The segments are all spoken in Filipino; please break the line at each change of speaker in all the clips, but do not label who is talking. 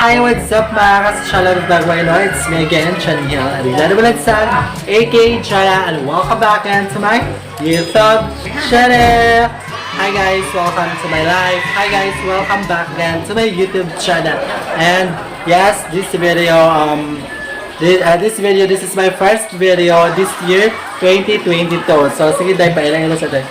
Hi, what's up mga kasasyalan vlog right now? It's me again, Chanhil Arilano Balagsag, aka Chaya, and welcome back again to my YouTube channel. Hi guys, welcome to my live. Hi guys, welcome back again to my YouTube channel. And yes, this is my first video this year, 2022. So sige, dahil pa ilang sa tayo.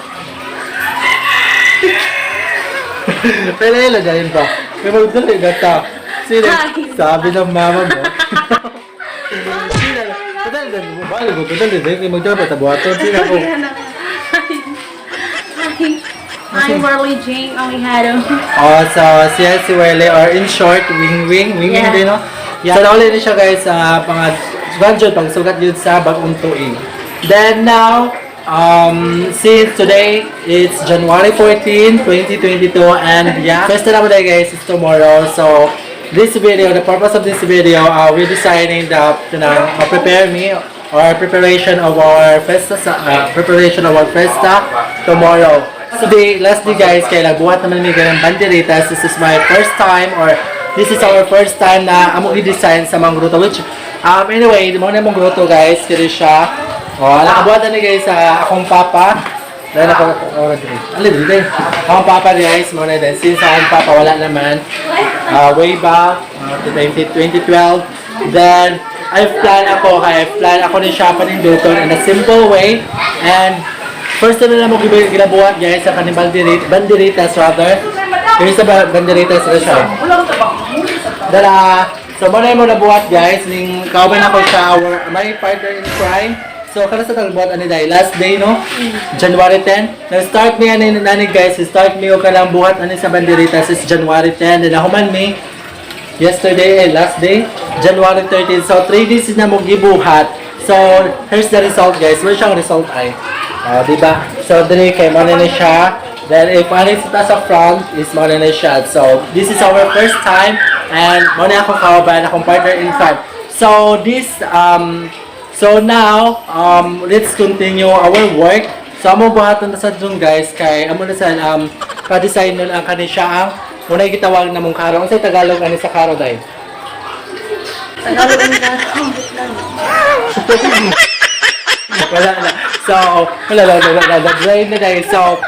Pailan dahil ba? May magdali gata. Sino? Sabi ng mama mo. Sino? Padali mo. Bali mo. Padali din. Magdala pa tabuhaton. Sino ako?
Hi, Worley Jane. Only had him.
Oh, so siya si Worley. Or in short, Wing Wing din, no? Yeah. So, nauli niya siya guys sa pang sugat yun sa bagong tuig. Then now, since today it's January 14, 2022, and yeah, first na naman guys is tomorrow. So this video, the purpose of this video, we're deciding the preparation of our festa tomorrow. So last day guys, kaya nagbuhat naman may ganang banderitas. This is my first time, or this is our first time na amo i-design sa mga gruto, which anyway, mo na mong gruto guys, kaya siya. Nakabuhat na guys sa akong papa. Dahil ako, akong papa guys, muna din. Since akong papa wala naman, way back, 2012. Then, I've planned ako ni siya paninduton in a simple way. And, first na lang mo ginabuhat guys sa kaning banderitas rather. Yung sa banderitas na siya. Dala, so muna mo nabuhat guys, ning kauban ako sa my partner in crime. So, kada sa talbot, last day, no? January 10. Nag-start me, nani guys, start me o kalang buhat, sa banderitas is January 10. Then, nakuman me, yesterday, last day, January 13. So, 3 days na mo gibuhat. So, here's the result, guys. Where's yung result ay? Diba? So, dali kay mo na siya. Then, if ano sa front, is mo na siya. So, this is our first time, and mo na akong kawaban, akong partner in crime. So, So now, let's continue our work. So, amo buhaton na sa dun guys, kay amo na sa pa-design nun ang kanisya ang unay gitawag na mong karo. Ang sa Tagalog ani sa karo dahil?
Tagalog ang lang.
Wala na. So, wala. Dry na dahil. So,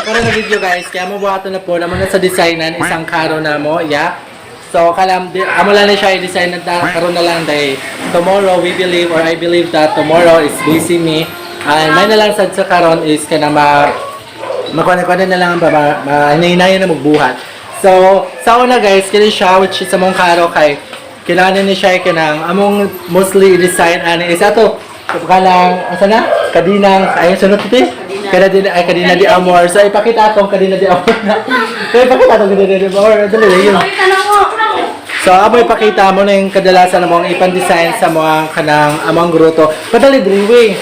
karon na video guys, kaya amo buhaton na po naman na sa designan isang karo na mo, yeah. So, amo lang na siya i-design na karon na lang dahil tomorrow we believe, or I believe that tomorrow is busy me. And may na lang sa karon is kana makuha na lang hinahinayan na magbuhat. So, sa una guys, kini siya which is among karo kay kailangan ni siya kanang among mostly i-design ani isa to kanang asa na kadinang ay sunod ito kadina di amor. So, ipakita atong kadina di amor na. So, ipakita atong kadina di amor. Dali yun. So, amo ipakita mo na yung kadalasan na mong ipan-design sa mga kanang amang gruto. Padali driwing.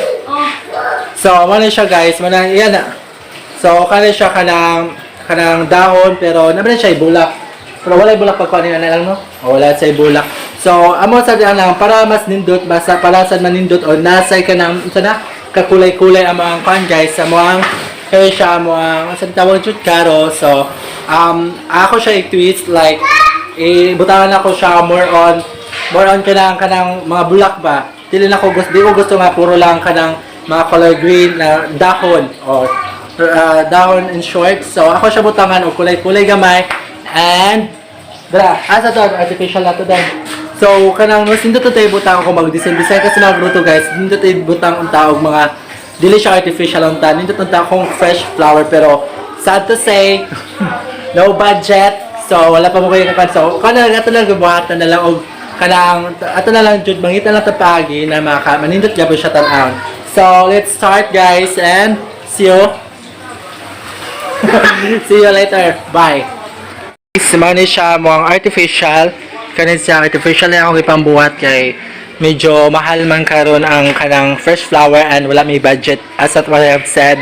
So, ano siya guys, yan na. So, kaya siya kanang dahon, pero naman siya ibulak. Pero wala ibulak pagkuha niya na lang, no? O, wala siya ibulak. So, amo sa lang, para mas nindot, basta para sa manindot, o nasay ka ng, sana, kakulay-kulay ang mga kan guys, sa mga, kaya siya mga, sa tawag jud karo. So, ako siya i-twist, like, butangan ako siya more on kanang mga bulak ba. Di ko gusto nga puro lang kanang mga color green na dahon or dahon in short. So ako siya butangan og kulay-kulay gamay, and asa to artificial na to dahil. So kanang mas nindot to tayo butang ako mag-design kasi mga gruto guys, nindot tayo butang ang taog mga dili siya artificial ang tan, nindot ang taog fresh flower, pero sad to say no budget. So, wala pa mo kayo kapan. So, kanang ato lang gubuhatan na lang, o kanang ato na lang jud mangita lang tapagi na manindot gyapon siya tan-aon. So, let's start guys, and see you. See you later. Bye. Simani siya mo ang artificial. Kanin siya artificial na ako ipambuhat kay medyo mahal man karon ang kanang fresh flower, and wala may budget as what I have said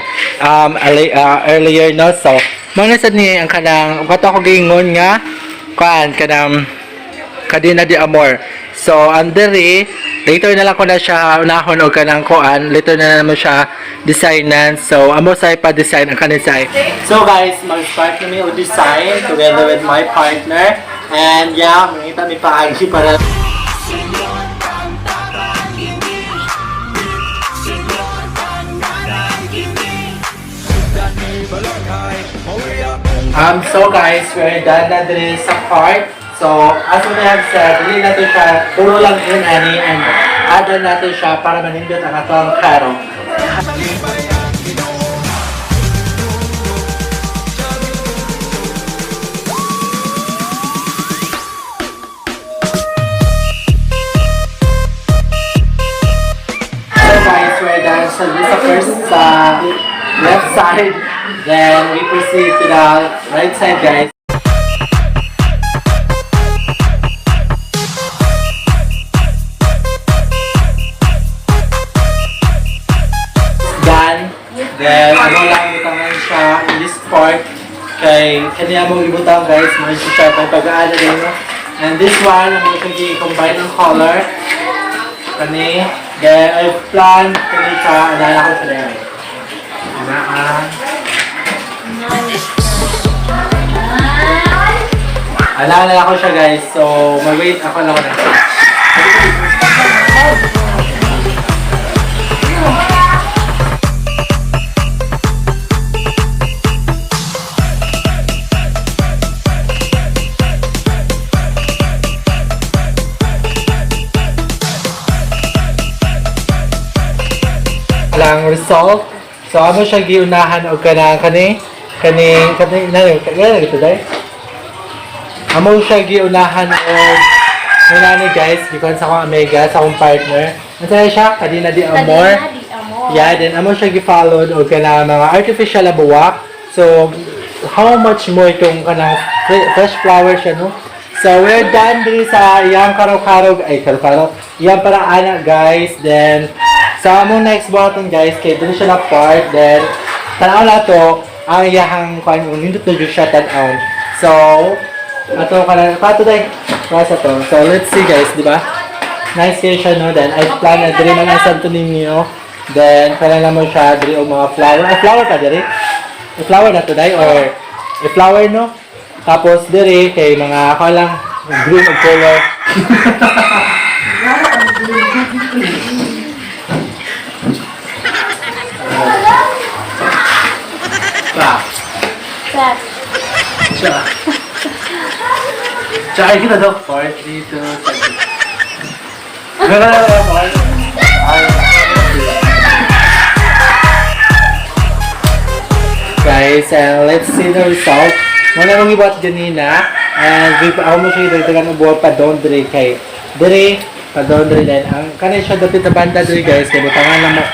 earlier, no? So, mga sad ni ang kanang kato ako gingon nga kanang kadina di amor. So anderi later na lang ko na siya unahon og kanang kuan, later na naman siya designan. So amo say pa design ang kanin say. So guys, mag-start kami og design together with my partner. And yeah, makita mi paagi para so guys, we're done na din sa part. So, as we have said, hindi natin siya, puro lang yun, ani, and add natin siya para manindot ang atong karo. So guys, we're done sa first left side. Then we proceed to the right side, guys. Done. Then ano lang ibutangan siya in this part. Kay kanya mo ibutang guys, mo siya kay pag-aano din mo. And this one, I'm going to combine ng color. Kani. Then I plan kani ka alala ko sila. Alala ako siya guys, so mag-wait ako lang na. Alang result. So ano siya giunahan og kani na ito dai. Amo siya giunahan og ni guys because sa akong Omega sa akong partner. Ano siya kadina di amor. Yeah, then amo siya gi-followed og kana mga artificial na buwak. So how much more itong kanang fresh flower siya no. So we're done diri sa iyang karo-karo iyang paraan guys. Then sa among next button guys, kay dun siya na part, then tanaw na to, ang iyahang kung nindot na dyan siya tanaw. So, ato ka na, pato tayo, nasa to. So, let's see guys, di ba? Nice kayo siya, no? Then, I plan na diri man ang Santo Niño. Then, kaya naman siya, diri o mga flower. Ay, flower ka diri? I-flower na to, day? Or, i-flower, no? Tapos, diri, kay mga, ako lang, green of color. Tsaka kita daw part dito. Guys, let's see the result. Muna mong ibuhat ganina. And ako mo siya dagdagan ng buhat pa doon diri kay diri pa doon diri din. Ang kanay siya dapit na banda diri guys. Kaya butangan na mo.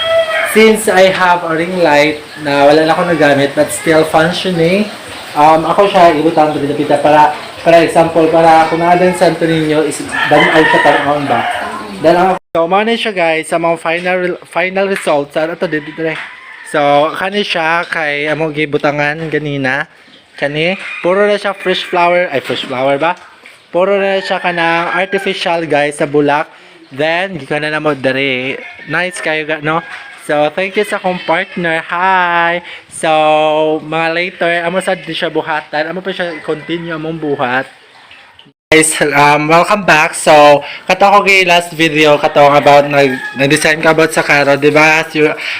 Since I have a ring light na wala na ako nagamit but still functioning, ako siya ibutang dapit para example, para kung nadan Santo Niño is danaw siya tarong ba. Then so mo na siya guys sa mga final results sa ato dito dire. So kani siya kay amo gibutangan ganina. Kani puro na siya fresh flower ba? Puro na siya kanang artificial guys sa bulak. Then gikana na mo dire. Nice kayo no. So, thank you sa akong partner. Hi! So, mga later, amo sa di siya buhatan. Amo pa siya continue among buhat. Guys, welcome back. So, kato ko kay last video, kato about, nag-design ka about sa karo. Diba?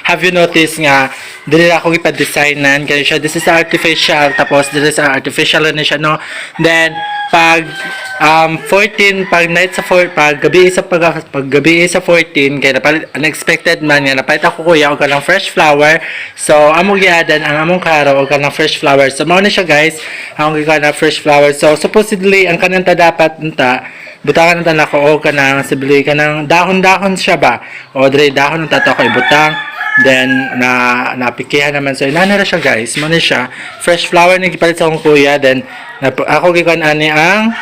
Have you noticed nga, dili ako ipa-designan. Kaya siya, this is artificial. Tapos, this is artificial na siya, no? Then, pag 14 pag night sa 4 pag gabi sa 14 kaya napalit unexpected man nga napalit ako kuya og kanang fresh flower. So among giadan ang among karo og kanang fresh flower. So mao na siya guys, among kanang fresh flower. So supposedly ang kanang dapat unta butangan ta nako og kanang sibli kanang dahon-dahon siya ba o dre dahon unta to ko ibutang. Then napikihan naman, so inana siya guys, mo na siya fresh flower ni gipalit sa akong kuya. Then ako gikan ani ang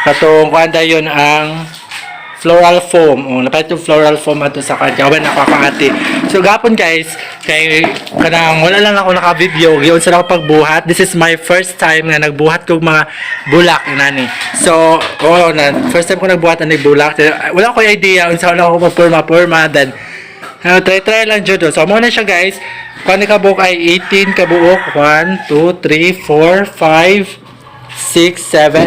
katong kuanda yon ang floral foam. Napalit yung floral foam ato sa kanya. Wala nakakangati. So gapon guys, kay kanang wala lang ako naka-video giyon sa ako pagbuhat. This is my first time nga nagbuhat kog mga bulak inani. So first time ko nagbuhat ani bulak. Wala ko idea unsa wala ko magpurma then try lang dyan. So, muna siya guys. Kung kabuok ay 18 kabuok. 1, 2, 3, 4, 5, 6, 7,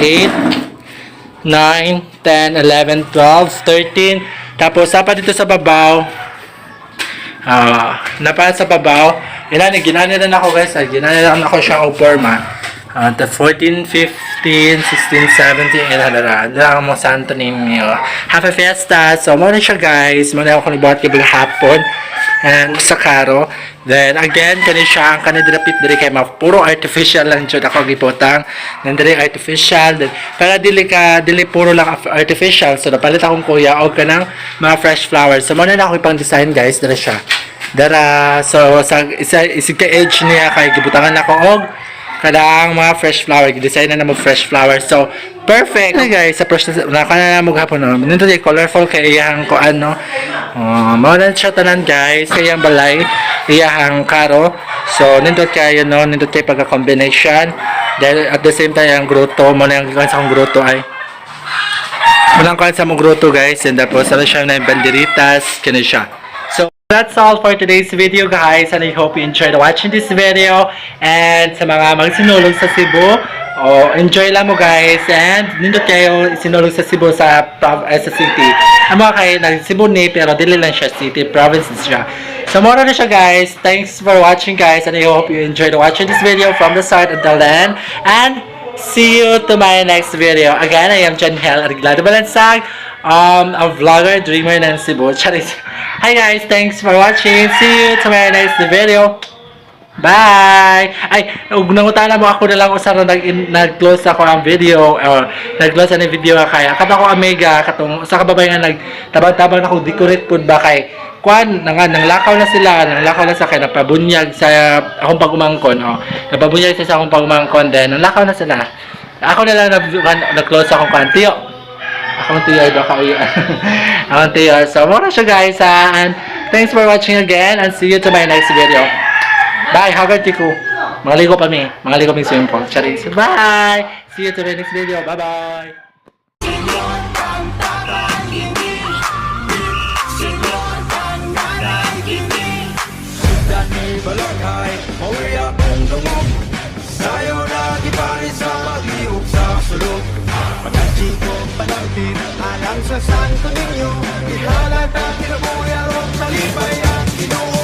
8, 9, 10, 11, 12, 13. Tapos, dapat dito sa babaw. Napa sa babaw. Ginaniran ako guys. Ginaniran ako siya o forma. 14, 15, 16, 17, Dala mo santo ninyo. Happy Fiesta! So, muna siya guys. Muna ako nibuhat kibig hapon. And sa karo. Then, again, kani siya ang kanidrapit diri kay puro artificial lang jud ako giputang. Nandiri artificial. Then, para dili puro lang artificial. So, napalit akong kuya o kanang mga fresh flowers. So, muna na ako ipang design guys. Dara siya. So, sa isig ka age niya kay gibutangan ako og kadang mga fresh flower, design na mo fresh flower. So, perfect na guys, sa process na kana mo gahapon no. Nito di colorful kay iyang ko ano. Maulan siya tanan guys, kay iyang balay, iyang karo. So, nindot kayo no, nindot kay pagka combination. Dahil at the same time ang grotto mo na yung sa akong grotto ay walang kan sa mong grotto guys, and tapos sa siya na yung banderitas, kanya siya. So, that's all for today's video guys, and I hope you enjoyed watching this video. And sa mga magsinulog sa Cebu, enjoy lang mo guys, and nindot kayo sinulog sa Cebu sa city. Ang mga kayo nag-Cebu ni pero dili lang siya city, province siya. So mura na siya guys. Thanks for watching guys, and I hope you enjoyed watching this video from the start until the end. And see you to my next video. Again, I am John Hel Arreglado Balansag, a vlogger, dreamer ng Cebu. Charis. Hi guys, thanks for watching. See you to my next video. Bye! Ay, nangutana mo ako na lang usara nag-close ako ang video or nag-close ang video kaya kato ko Omega katong sa kababay nga nagtabang-tabang ako decorate pud ba kay kwan nang lakaw na sila sa kay napabunyag sa akong pagumangkon napabunyag sa akong pagumangkon then nang lakaw na sila ako na lang nag-close akong kantiyo akong tiyo baka akong tiyo so mura siya guys and thanks for watching again and see you to my next video. Bye! Hagad ko. Maligo pa mi. Maligo mi swimming pool. Charis. Bye! See you to the next video. Bye-bye!
Balakay, mawaya kong dungog Sayo na gitari sa pag-iog sa sulog Pagkatsi ko panagpin, alang sa santo ninyo Ihalat ang kinabuya ron, talipay ang kinuha